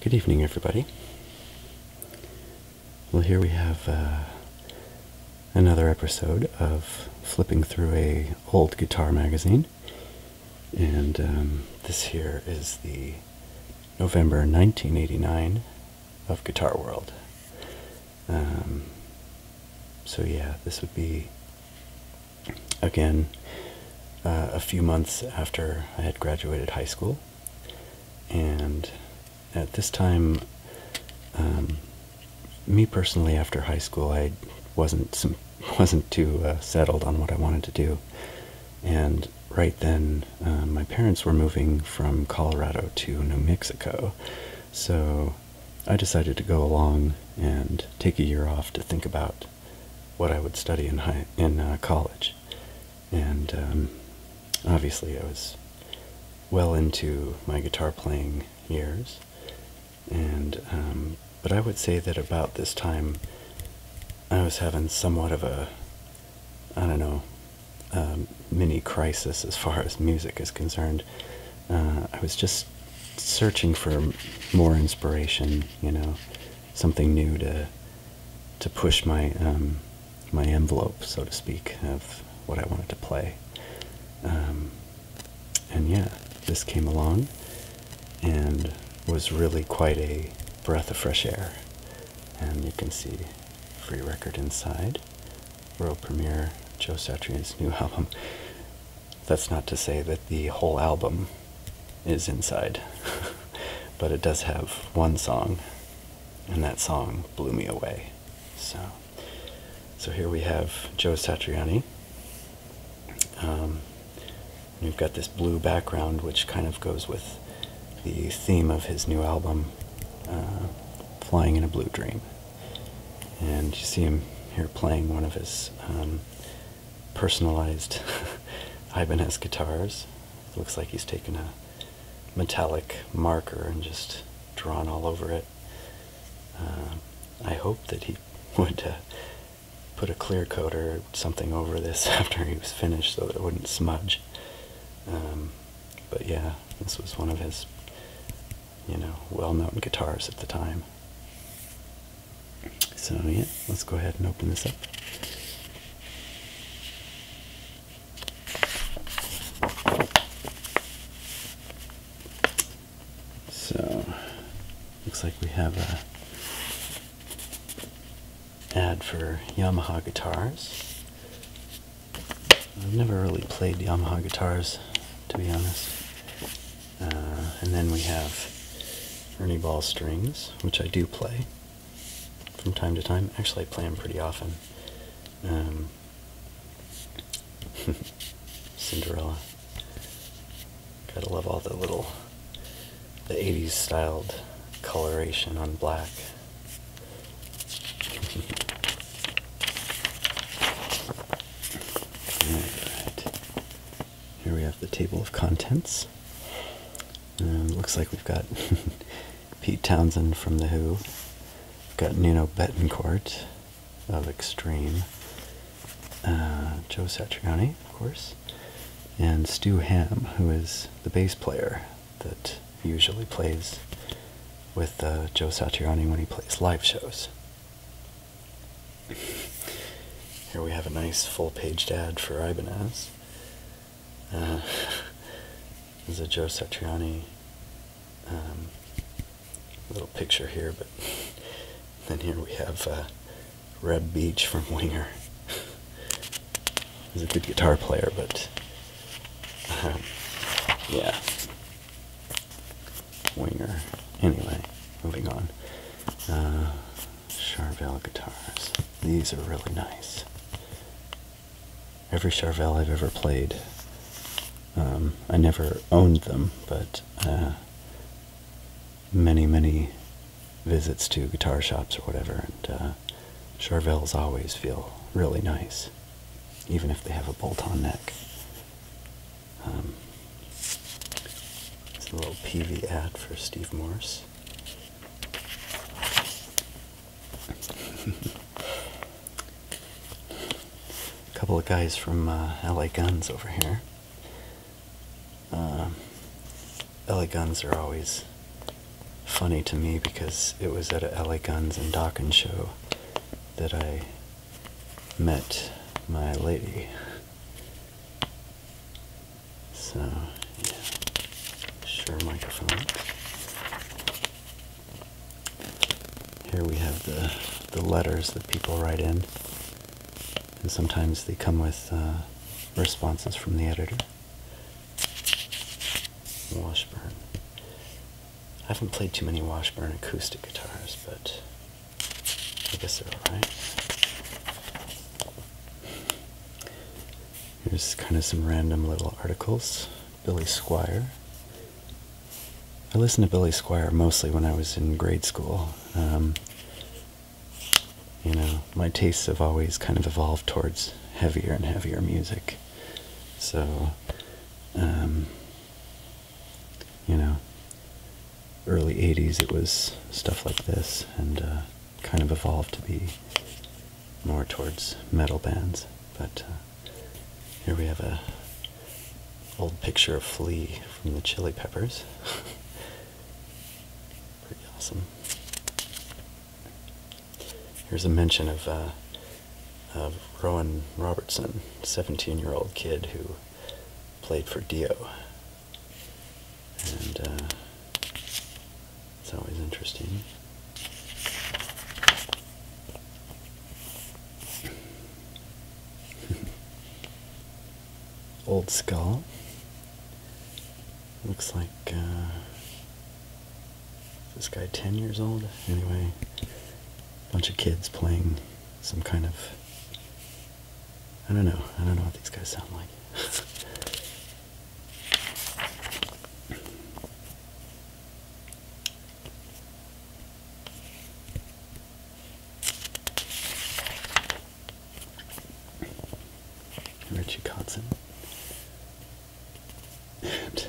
Good evening, everybody. Well, here we have another episode of flipping through a old guitar magazine, and this here is the November 1989 of Guitar World. So yeah, this would be, again, a few months after I had graduated high school, and at this time, me personally, after high school, I wasn't too settled on what I wanted to do, and right then, my parents were moving from Colorado to New Mexico, so I decided to go along and take a year off to think about what I would study in college, and obviously I was well into my guitar playing years. And, but I would say that about this time, I was having somewhat of a, I don't know, mini crisis as far as music is concerned. I was just searching for more inspiration, something new to push my, my envelope, so to speak, of what I wanted to play. And yeah, this came along, and was really quite a breath of fresh air. And you can see free record inside, world premiere, Joe Satriani's new album. That's not to say that the whole album is inside, but it does have one song, and that song blew me away. So here we have Joe Satriani. We've got this blue background, which kind of goes with the theme of his new album, Flying in a Blue Dream. And you see him here playing one of his personalized Ibanez guitars. It looks like he's taken a metallic marker and just drawn all over it. I hope that he would put a clear coat or something over this after he was finished so that it wouldn't smudge. But yeah, this was one of his well-known guitars at the time. So yeah, let's go ahead and open this up. So, looks like we have a ad for Yamaha guitars. I've never really played Yamaha guitars, to be honest. And then we have Ernie Ball strings, which I do play from time to time. Actually, I play them pretty often. Cinderella. Gotta love all the 80s styled coloration on black. Alright. Here we have the table of contents. Looks like we've got Pete Townsend from The Who. We've got Nino Bettencourt of Extreme. Joe Satriani, of course. And Stu Hamm, who is the bass player that usually plays with Joe Satriani when he plays live shows. Here we have a nice full-paged ad for Ibanez. There's a Joe Satriani little picture here, but then here we have Reb Beach from Winger. He's a good guitar player, but yeah, Winger. Anyway, moving on. Charvel guitars. These are really nice. Every Charvel I've ever played, I never owned them, but many visits to guitar shops or whatever, and Charvels always feel really nice, even if they have a bolt-on neck. It's a little PV ad for Steve Morse. A couple of guys from LA Guns over here. LA Guns are always funny to me because it was at a LA Guns and Dawkins show that I met my lady. So, yeah. Sure microphone. Here we have the letters that people write in. And sometimes they come with responses from the editor. Washburn. I haven't played too many Washburn acoustic guitars, but I guess they're alright. Here's kind of some random little articles. Billy Squier. I listened to Billy Squier mostly when I was in grade school. You know, my tastes have always kind of evolved towards heavier and heavier music. So, you know, early 80s it was stuff like this, and kind of evolved to be more towards metal bands. But here we have a old picture of Flea from the Chili Peppers. Pretty awesome. Here's a mention of Rowan Robertson, 17-year-old kid who played for Dio. And it's always interesting. Old Skull. Looks like, is this guy 10 years old? Anyway, a bunch of kids playing some kind of, I don't know what these guys sound like. Richie Kotzen. And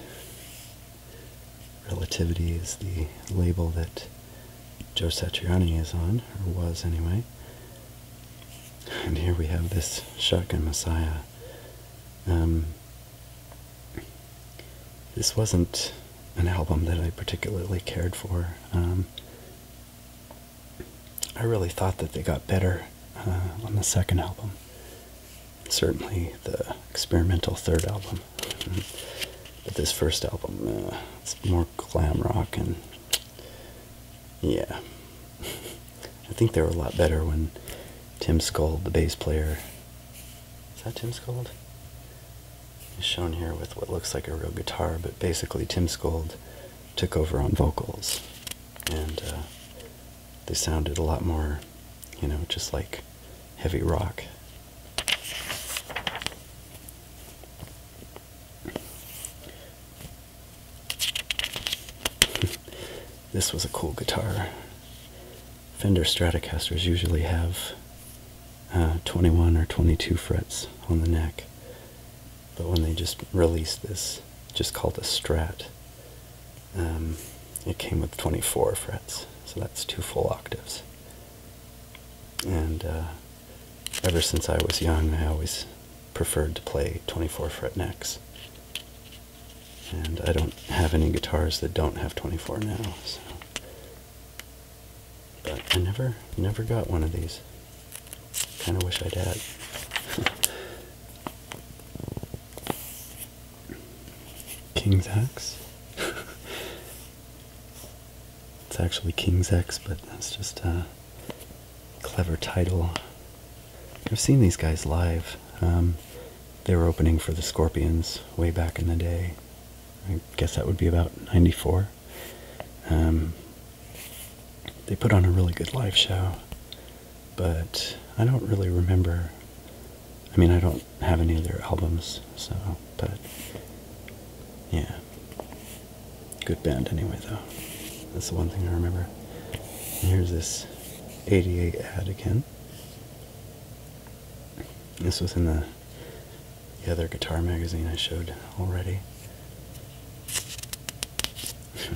Relativity is the label that Joe Satriani is on, or was anyway. And here we have this Shotgun Messiah. This wasn't an album that I particularly cared for. I really thought that they got better on the second album. Certainly the experimental third album. But this first album, it's more glam rock, and yeah. I think they were a lot better when Tim Skold, the bass player, is that Tim Skold? He's shown here with what looks like a real guitar, but basically Tim Skold took over on vocals, and they sounded a lot more, you know, just like heavy rock. This was a cool guitar. Fender Stratocasters usually have 21 or 22 frets on the neck, but when they just released this, just called a Strat, it came with 24 frets, so that's 2 full octaves. And ever since I was young, I always preferred to play 24 fret necks. And I don't have any guitars that don't have 24 now, so. But I never got one of these. Kind of wish I'd had. King's X. It's actually King's X, but that's just a clever title. I've seen these guys live. They were opening for the Scorpions way back in the day. I guess that would be about 94. They put on a really good live show, but I don't really remember. I mean, I don't have any of their albums, so, but yeah. Good band anyway, though. That's the one thing I remember. And here's this 88 ad again. This was in the other guitar magazine I showed already. Here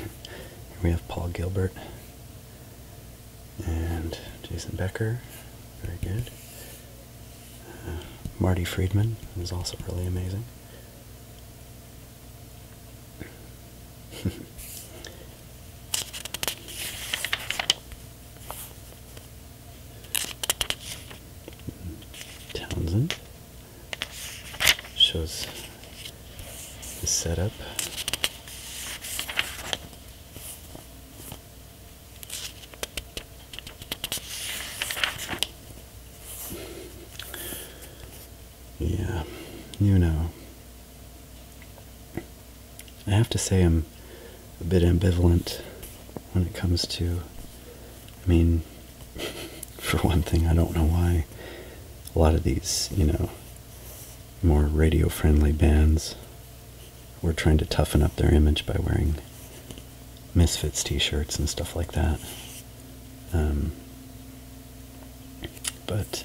we have Paul Gilbert and Jason Becker, very good. Marty Friedman was also really amazing. setup. Yeah, you know. I have to say I'm a bit ambivalent when it comes to, I mean, for one thing, I don't know why a lot of these, more radio-friendly bands were trying to toughen up their image by wearing Misfits t-shirts and stuff like that. But,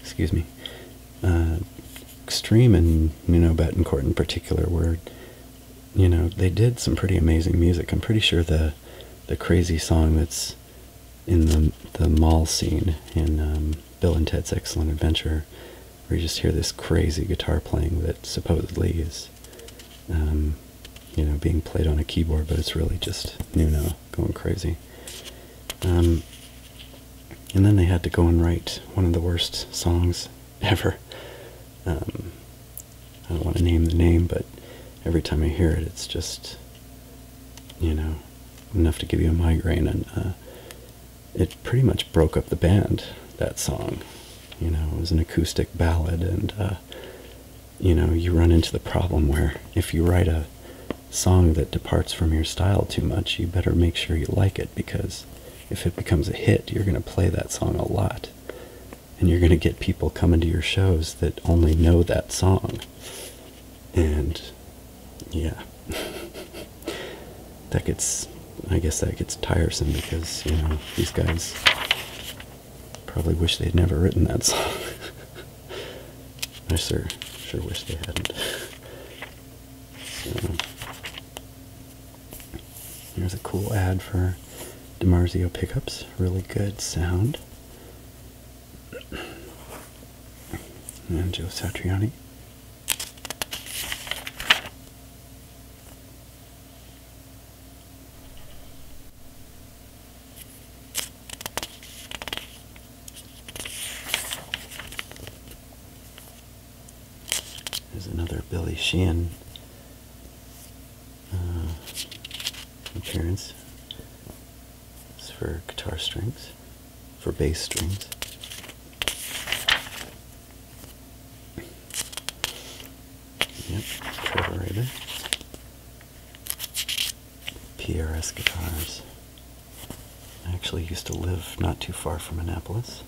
excuse me, Extreme and Nuno Bettencourt in particular were, they did some pretty amazing music. I'm pretty sure the crazy song that's in the mall scene in Bill and Ted's Excellent Adventure, where you just hear this crazy guitar playing that supposedly is, being played on a keyboard, but it's really just Nuno going crazy. And then they had to go and write one of the worst songs ever. I don't want to name the name, but every time I hear it, it's just, enough to give you a migraine. And it pretty much broke up the band, that song. It was an acoustic ballad, and, you run into the problem where if you write a song that departs from your style too much, you better make sure you like it, because if it becomes a hit, you're going to play that song a lot. And you're going to get people coming to your shows that only know that song. And, yeah. I guess that gets tiresome, because, these guys probably wish they'd never written that song. I sure wish they hadn't. So, here's a cool ad for DiMarzio pickups. Really good sound. And Joe Satriani. There's another Billy Sheehan appearance. It's for guitar strings, for bass strings. Yep, Trevor Rader. PRS guitars. I actually used to live not too far from Annapolis.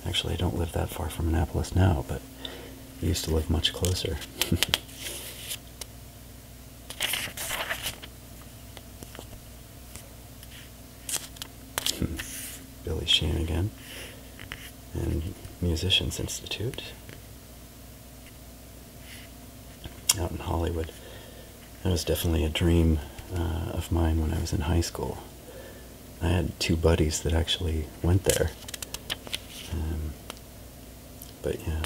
Actually, I don't live that far from Annapolis now, but I used to live much closer. Billy Sheehan again. And Musicians Institute. Out in Hollywood. That was definitely a dream of mine when I was in high school. I had two buddies that actually went there. But yeah,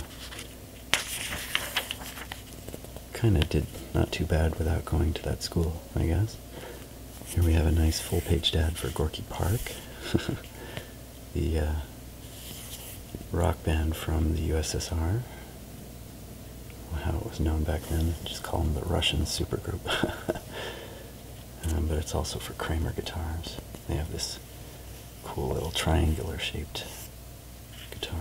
kind of did not too bad without going to that school, I guess. Here we have a nice full-page ad for Gorky Park, the rock band from the USSR. How it was known back then. Just call them the Russian supergroup. But it's also for Kramer guitars. They have this cool little triangular shaped guitar.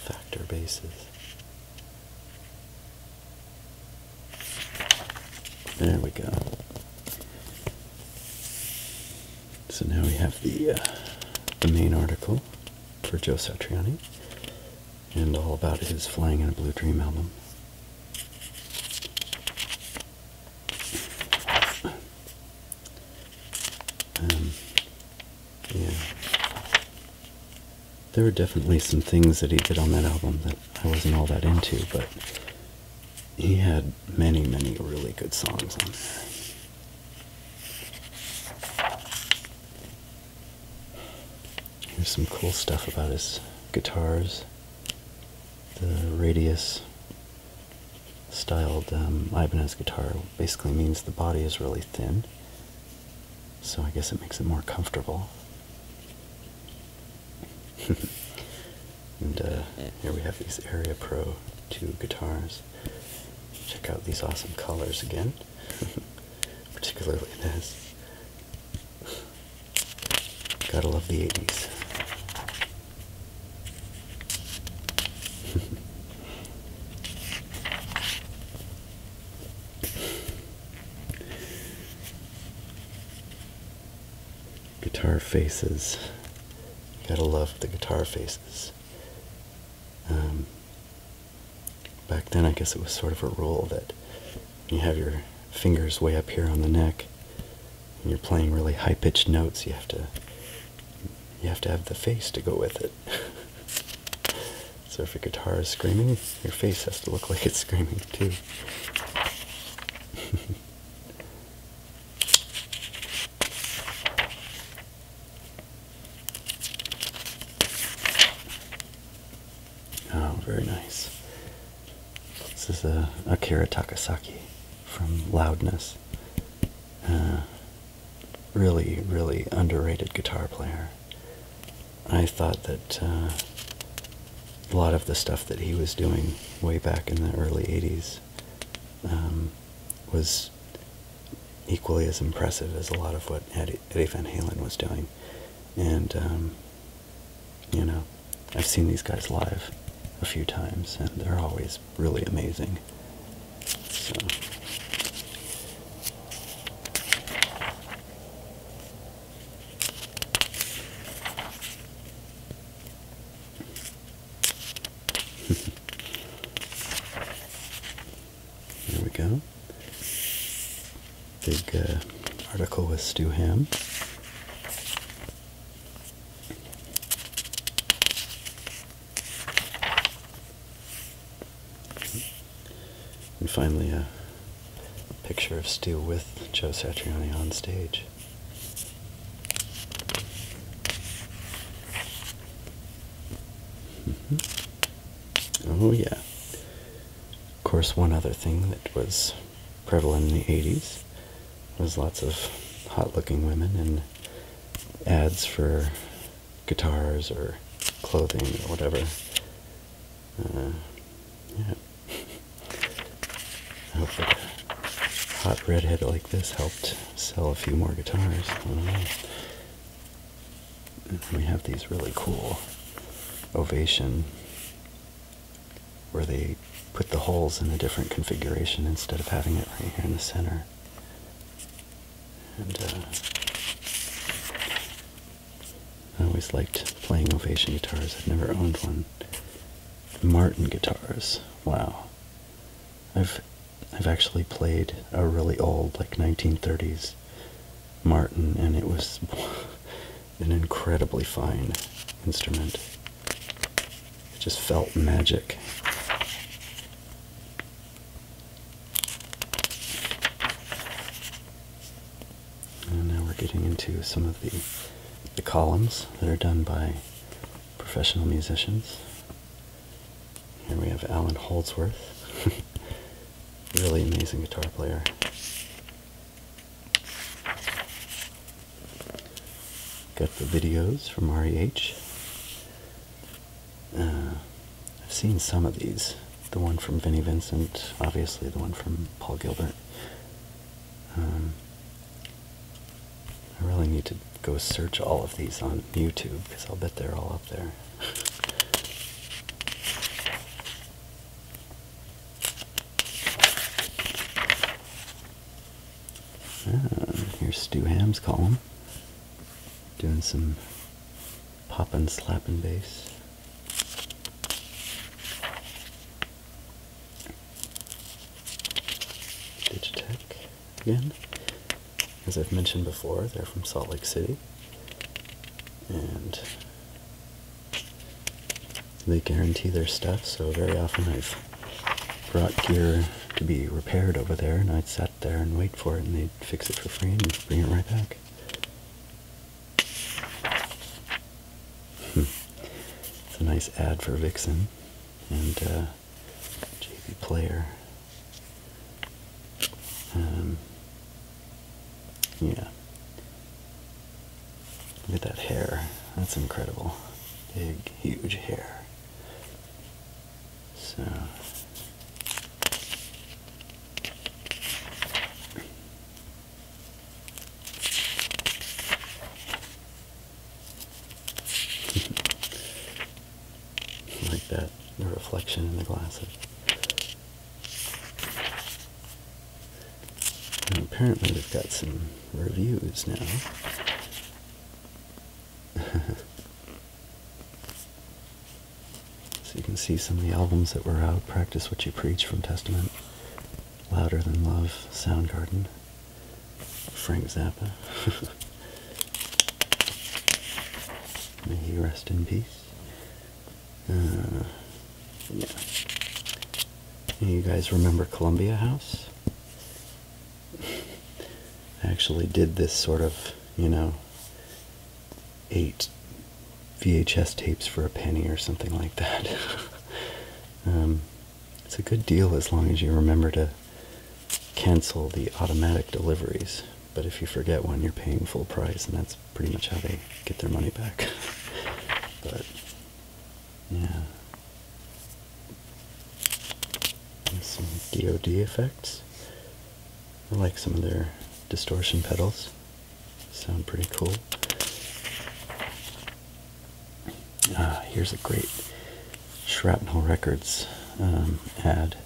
Factor basses. There we go. So now we have the main article for Joe Satriani, and all about his Flying in a Blue Dream album. Yeah. There were definitely some things that he did on that album that I wasn't all that into, but he had many, many really good songs on there. Here's some cool stuff about his guitars. The Radius styled Ibanez guitar basically means the body is really thin, so I guess it makes it more comfortable. And here we have these Area Pro 2 guitars. Check out these awesome colors again, particularly this. Gotta love the 80s. Guitar faces. Gotta love the guitar faces. Back then, I guess it was sort of a rule that you have your fingers way up here on the neck, and you're playing really high-pitched notes. You have to have the face to go with it. So if your guitar is screaming, your face has to look like it's screaming too. Oh, very nice. This is Akira Takasaki from Loudness. Really, really underrated guitar player. I thought that a lot of the stuff that he was doing way back in the early 80s was equally as impressive as a lot of what Eddie Van Halen was doing. And, you know, I've seen these guys live a few times, and they're always really amazing. So, here we go. Big article with Stu Ham. And finally, a picture of Stu with Joe Satriani on stage. Oh yeah. Of course, one other thing that was prevalent in the 80s was lots of hot-looking women and ads for guitars or clothing or whatever. Yeah. I hope that a hot redhead like this helped sell a few more guitars. I don't know. And we have these really cool Ovation where they put the holes in a different configuration instead of having it right here in the center. And I always liked playing Ovation guitars. I've never owned one. Martin guitars. Wow. I've actually played a really old, like 1930s Martin, and it was an incredibly fine instrument. It just felt magic. And now we're getting into some of the columns that are done by professional musicians. Here we have Alan Holdsworth. Really amazing guitar player. Got the videos from REH. I've seen some of these. The one from Vinnie Vincent, obviously the one from Paul Gilbert. I really need to go search all of these on YouTube, because I'll bet they're all up there. Here's Stu Ham's column, doing some poppin', slappin' bass. Digitech again. As I've mentioned before, they're from Salt Lake City, and they guarantee their stuff, so very often I've brought gear to be repaired over there, and I'd sat there and wait for it, and they'd fix it for free and bring it right back. It's a nice ad for Vixen and JB Player. Yeah. Look at that hair. That's incredible. Big, huge hair. So... like that, the reflection in the glasses. And apparently we've got some reviews now. So you can see some of the albums that were out. Practice What You Preach from Testament, Louder Than Love, Soundgarden, Frank Zappa. May he rest in peace. Yeah. You guys remember Columbia House? I actually did this sort of, 8 VHS tapes for a penny or something like that. It's a good deal as long as you remember to cancel the automatic deliveries. But if you forget one, you're paying full price, and that's pretty much how they get their money back. But, yeah. And some DoD effects. I like some of their distortion pedals. Sound pretty cool. Here's a great Shrapnel Records ad.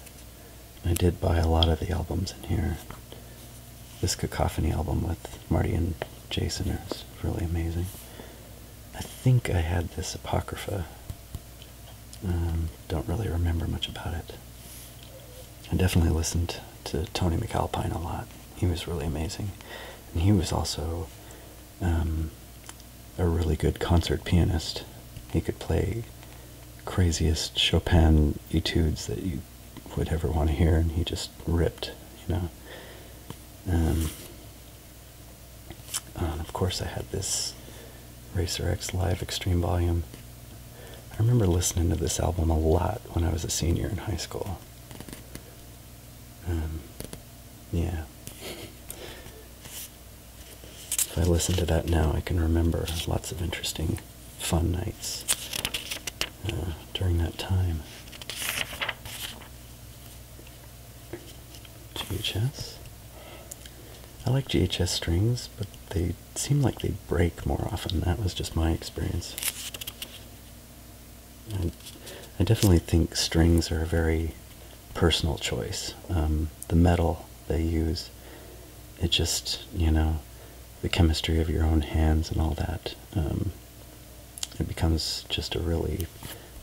I did buy a lot of the albums in here. This Cacophony album with Marty and Jason is really amazing. I think I had this Apocrypha. Don't really remember much about it. I definitely listened to Tony McAlpine a lot. He was really amazing. And he was also a really good concert pianist. He could play craziest Chopin etudes that you would ever want to hear, and he just ripped, And of course I had this Racer X Live Extreme Volume. I remember listening to this album a lot when I was a senior in high school. Yeah. If I listen to that now, I can remember lots of interesting, fun nights during that time. GHS. I like GHS strings, but they seem like they break more often. That was just my experience. I definitely think strings are a very personal choice. The metal they use, it just, the chemistry of your own hands and all that, it becomes just a really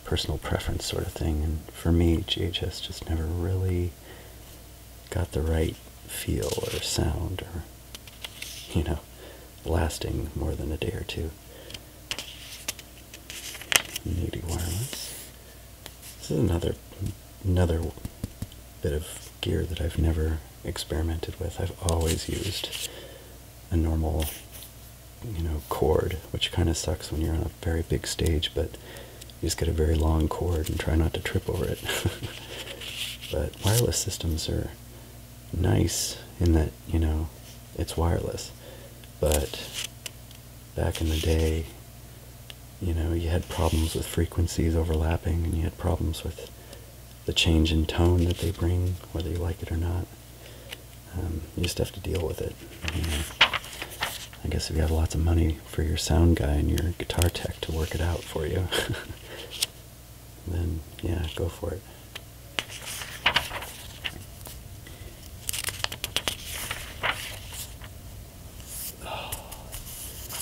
personal preference sort of thing. And for me, GHS just never really got the right feel or sound or, lasting more than a day or two. Nudie wireless. This is another bit of gear that I've never experimented with. I've always used a normal, cord, which kind of sucks when you're on a very big stage, but you just get a very long cord and try not to trip over it. But wireless systems are nice in that, it's wireless. But back in the day, you had problems with frequencies overlapping, and you had problems with the change in tone that they bring, whether you like it or not. You just have to deal with it. I guess if you have lots of money for your sound guy and your guitar tech to work it out for you, then yeah, go for it.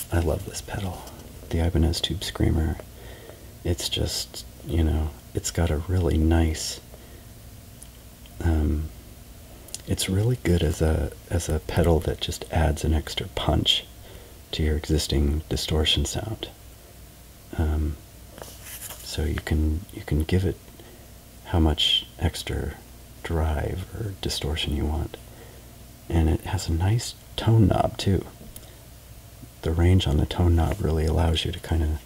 I love this pedal, the Ibanez Tube Screamer. It's just, it's got a really nice, it's really good as a pedal that just adds an extra punch to your existing distortion sound. So you can give it how much extra drive or distortion you want. And it has a nice tone knob too. The range on the tone knob really allows you to kind of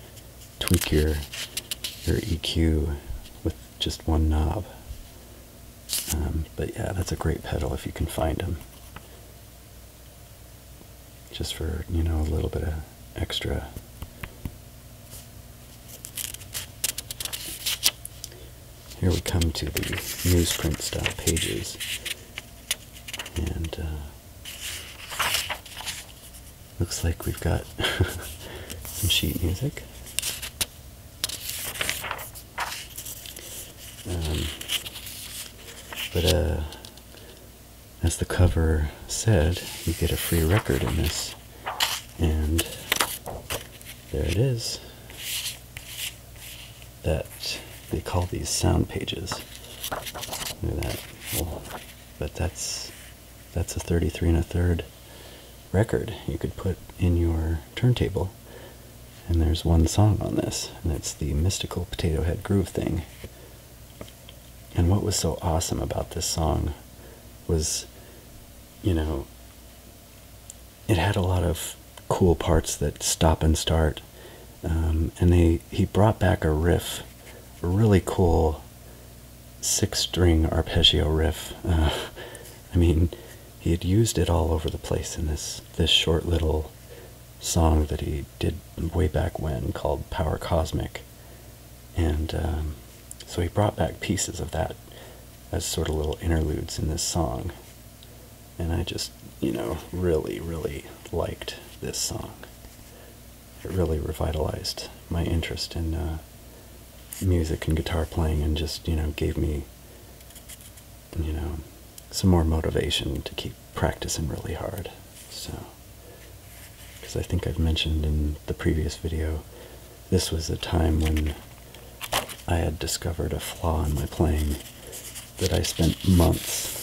tweak your EQ with just one knob. But yeah, that's a great pedal if you can find them. just for, you know, a little bit of extra. Here we come to the newsprint style pages, and looks like we've got some sheet music. But as the cover said, you get a free record in this, and there it is. That they call these sound pages. Look at that. Well, but that's a 33 1/3 record you could put in your turntable. And there's one song on this, and it's the Mystical Potato Head Groove Thing. And what was so awesome about this song was, you know, it had a lot of cool parts that stop and start, and he brought back a riff, a really cool 6-string arpeggio riff. I mean, he had used it all over the place in this short little song that he did way back when called Power Cosmic, and so he brought back pieces of that as sort of little interludes in this song. And I just, you know, really, really liked this song. It really revitalized my interest in music and guitar playing, and just, you know, gave me, you know, some more motivation to keep practicing really hard. So, because I think I've mentioned in the previous video, this was a time when I had discovered a flaw in my playing, that I spent months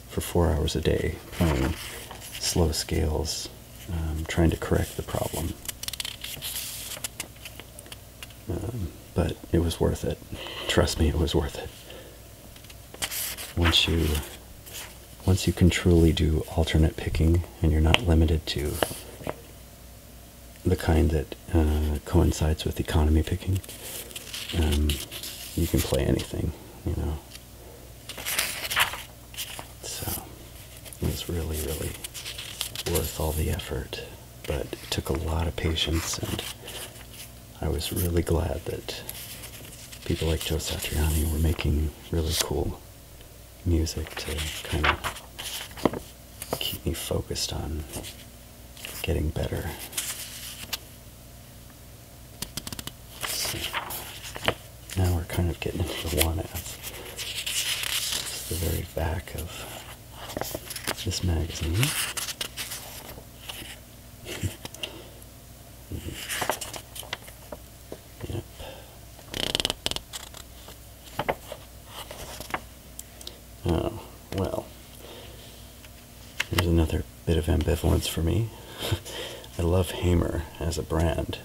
for 4 hours a day playing slow scales, trying to correct the problem. But it was worth it. Trust me, it was worth it. Once you can truly do alternate picking, and you're not limited to the kind that coincides with economy picking, you can play anything, you know. So it was really, really worth all the effort, but it took a lot of patience, and I was really glad that people like Joe Satriani were making really cool music to kind of keep me focused on getting better. So now we're kind of getting into the one-ads. It's the very back of this magazine. Yep. Oh, well. Here's another bit of ambivalence for me. I love Hamer as a brand.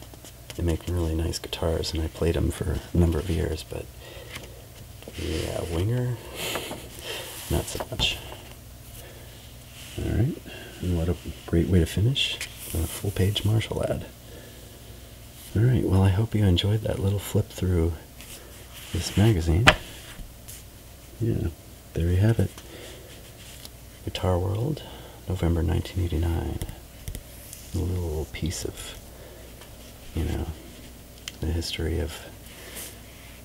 They make really nice guitars, and I played them for a number of years, but yeah, Winger, not so much. Alright, and what a great way to finish a full-page Marshall ad. Alright, well, I hope you enjoyed that little flip through this magazine. Yeah, there you have it. Guitar World, November 1989. A little piece of, you know, the history of,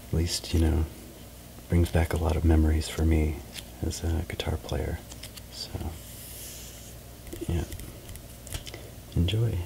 at least, you know, brings back a lot of memories for me as a guitar player. So, yeah, enjoy.